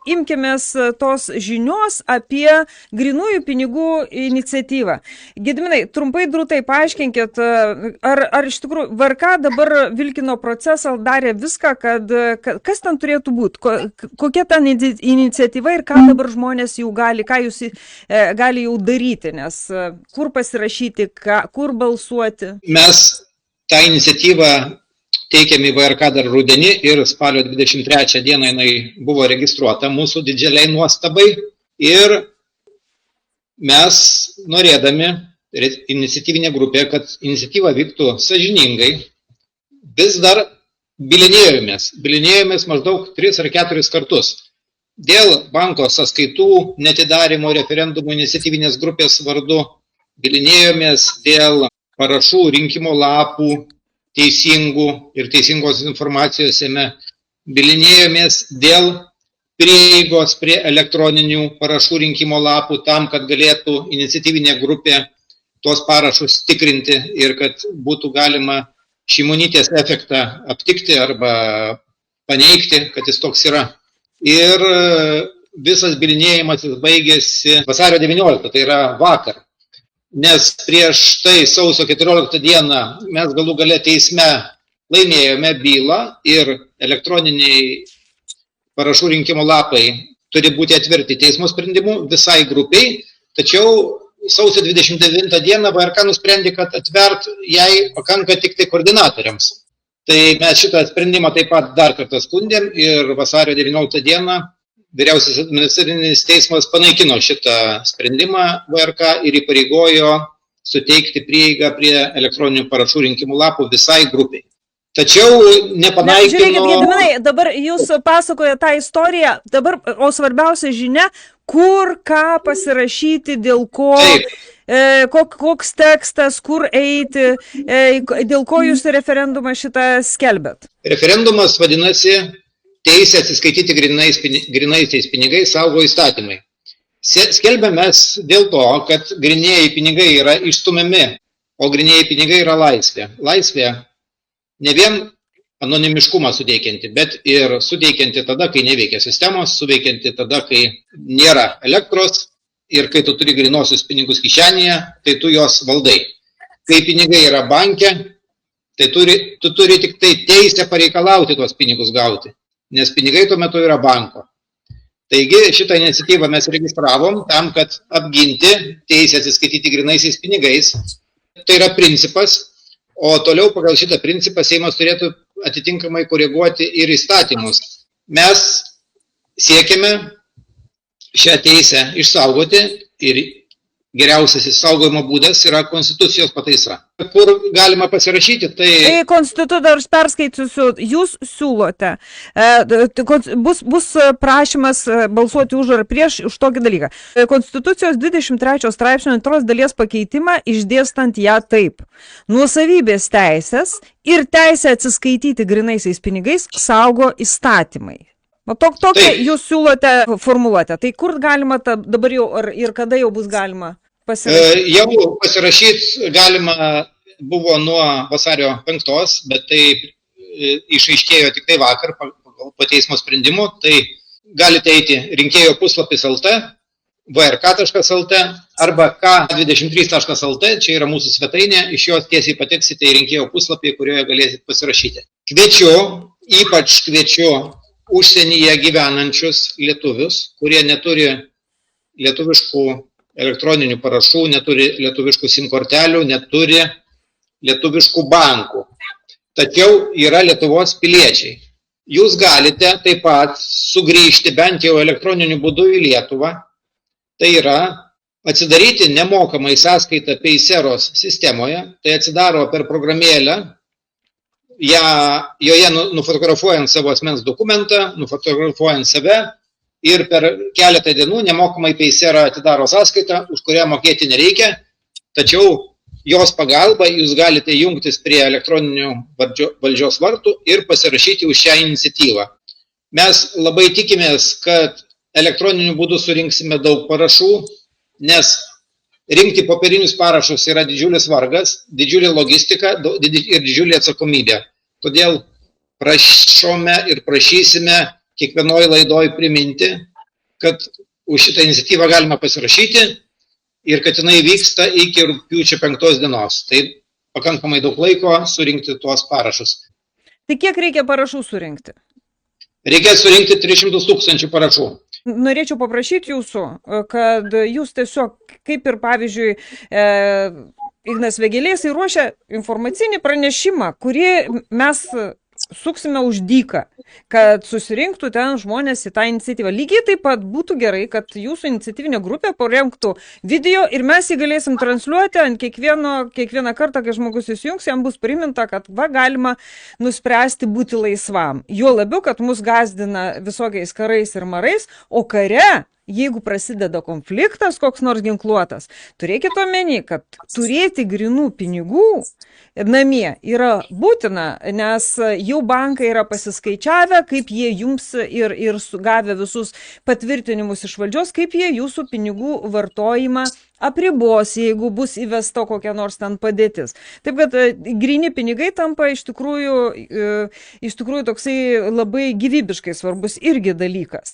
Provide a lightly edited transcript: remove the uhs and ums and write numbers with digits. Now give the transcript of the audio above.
imkimės tos žinios apie grynųjų pinigų iniciatyvą. Gediminai, trumpai drūtai paaiškinkit, ar iš tikrųjų VRK dabar vilkino procesą, darė viską, kas ten turėtų būti, kokia ta iniciatyva ir ką dabar žmonės jau gali, ką jūs gali jau daryti, nes kur pasirašyti, kur balsuoti. Mes tą iniciatyvą teikiam į VRK dar rudenį ir spalio 23 dieną jinai buvo registruota mūsų didžiuliai nuostabai ir mes norėdami iniciatyvinė grupė, kad iniciatyva vyktų sąžiningai, vis dar bilinėjomės maždaug 3 ar 4 kartus. Dėl banko sąskaitų netidarimo referendumų iniciatyvinės grupės vardu bilinėjomės dėl parašų rinkimo lapų teisingų ir teisingos informacijos jame. Bilinėjomės dėl prieigos prie elektroninių parašų rinkimo lapų tam, kad galėtų iniciatyvinė grupė tuos parašus tikrinti ir kad būtų galima Šimonytės efektą aptikti arba paneigti, kad jis toks yra. Ir visas bilinėjimas baigėsi vasario 19, tai yra vakar. Nes prieš tai sausio 14 dieną mes galų gale teisme laimėjome bylą ir elektroniniai parašų rinkimo lapai turi būti atverti teismo sprendimu visai grupiai, tačiau sausio 29 dieną VRK nusprendė, kad atvert jai pakanka tik tai koordinatoriams. Tai mes šitą sprendimą taip pat dar kartą skundėm ir vasario 19 dieną Vyriausiasis administracinis teismas panaikino šitą sprendimą VRK ir įpareigojo suteikti prieigą prie elektroninių parašų rinkimų lapų visai grupiai. Tačiau nepanaikino... Žiūrėkit, Gediminai, dabar jūs pasakoja tą istoriją, dabar, o svarbiausia žinia, kur ką pasirašyti, dėl ko, koks tekstas, kur eiti, dėl ko jūs referendumą šitą skelbėt? Referendumas vadinasi Teisė atsiskaityti grynaisiais pinigais saugo įstatymai. Skelbiamės dėl to, kad grynieji pinigai yra išstumiami, o grynieji pinigai yra laisvė. Laisvė ne vien anonimiškumą suteikianti, bet ir suteikianti tada, kai neveikia sistemos, suveikianti tada, kai nėra elektros ir kai tu turi grynosius pinigus kišenėje, tai tu juos valdai. Kai pinigai yra banke, tai tu turi tik tai teisę pareikalauti tuos pinigus gauti, nes pinigai tuo metu yra banko. Taigi šitą iniciatyvą mes registravom tam, kad apginti teisę atsiskaityti grynaisiais pinigais. Tai yra principas, o toliau pagal šitą principą Seimas turėtų atitinkamai koreguoti ir įstatymus. Mes siekiame šią teisę išsaugoti ir geriausias išsaugojimo būdas yra konstitucijos pataisa. Kur galima pasirašyti, tai... Konstituciją dar perskaitysiu, jūs siūlote, bus prašymas balsuoti už ar prieš už tokį dalyką. Konstitucijos 23 straipsnio 2 dalies pakeitimą išdėstant ją taip. Nuosavybės teisės ir teisė atsiskaityti grynaisiais pinigais saugo įstatymai. Tokią jūs siūlote formuluotę. Tai kur galima dabar jau ir kada jau bus galima pasirašyti? Jau pasirašyti galima buvo nuo vasario 5, bet tai išaiškėjo tik tai vakar po teismo sprendimo. Tai galite eiti rinkėjo puslapis LT, vrk.lt arba k23.lt, čia yra mūsų svetainė, iš jos tiesiai pateksite į rinkėjo puslapį, kurioje galėsite pasirašyti. Ypač kviečiu užsienyje gyvenančius lietuvius, kurie neturi lietuviškų elektroninių parašų, neturi lietuviškų SIM kortelių, neturi lietuviškų bankų. Tačiau yra Lietuvos piliečiai. Jūs galite taip pat sugrįžti bent jau elektroniniu būdu į Lietuvą. Tai yra atsidaryti nemokamai sąskaitą Peiseros sistemoje. Tai atsidaro per programėlę. Joje nufotografuojant savo asmens dokumentą, nufotografuojant save ir per keletą dienų nemokamai Peisera atidaro sąskaitą, už kurią mokėti nereikia, tačiau jos pagalba jūs galite jungtis prie elektroninių valdžios vartų ir pasirašyti už šią iniciatyvą. Mes labai tikimės, kad elektroniniu būdu surinksime daug parašų, nes rinkti popierinius parašus yra didžiulis vargas, didžiulė logistika ir didžiulė atsakomybė. Todėl prašome ir prašysime kiekvienoje laidoje priminti, kad už šitą iniciatyvą galima pasirašyti ir kad jinai vyksta iki rugpjūčio 5 dienos. Tai pakankamai daug laiko surinkti tuos parašus. Tai kiek reikia parašų surinkti? Reikia surinkti 300 000 parašų. Norėčiau paprašyti jūsų, kad jūs tiesiog, kaip ir pavyzdžiui, Ignas Vėgėlės įruošia informacinį pranešimą, kurį mes suksime už dyką, kad susirinktų ten žmonės į tą iniciatyvą. Lygiai taip pat būtų gerai, kad jūsų iniciatyvinė grupė parengtų video ir mes jį galėsim transliuoti ant kiekvieną kartą, kai žmogus įsijungs, jam bus priminta, kad galima nuspręsti būti laisvam. Juo labiau, kad mus gazdina visokiais karais ir marais, o kare, jeigu prasideda konfliktas koks nors ginkluotas, turėkite omeny, kad turėti grinų pinigų namie yra būtina, nes jau bankai yra pasiskaičiavę, kaip jie jums ir gavę visus patvirtinimus iš valdžios, kaip jie jūsų pinigų vartojimą apribos, jeigu bus įvesta kokia nors ten padėtis. Taip kad gryni pinigai tampa iš tikrųjų toksai labai gyvybiškai svarbus irgi dalykas.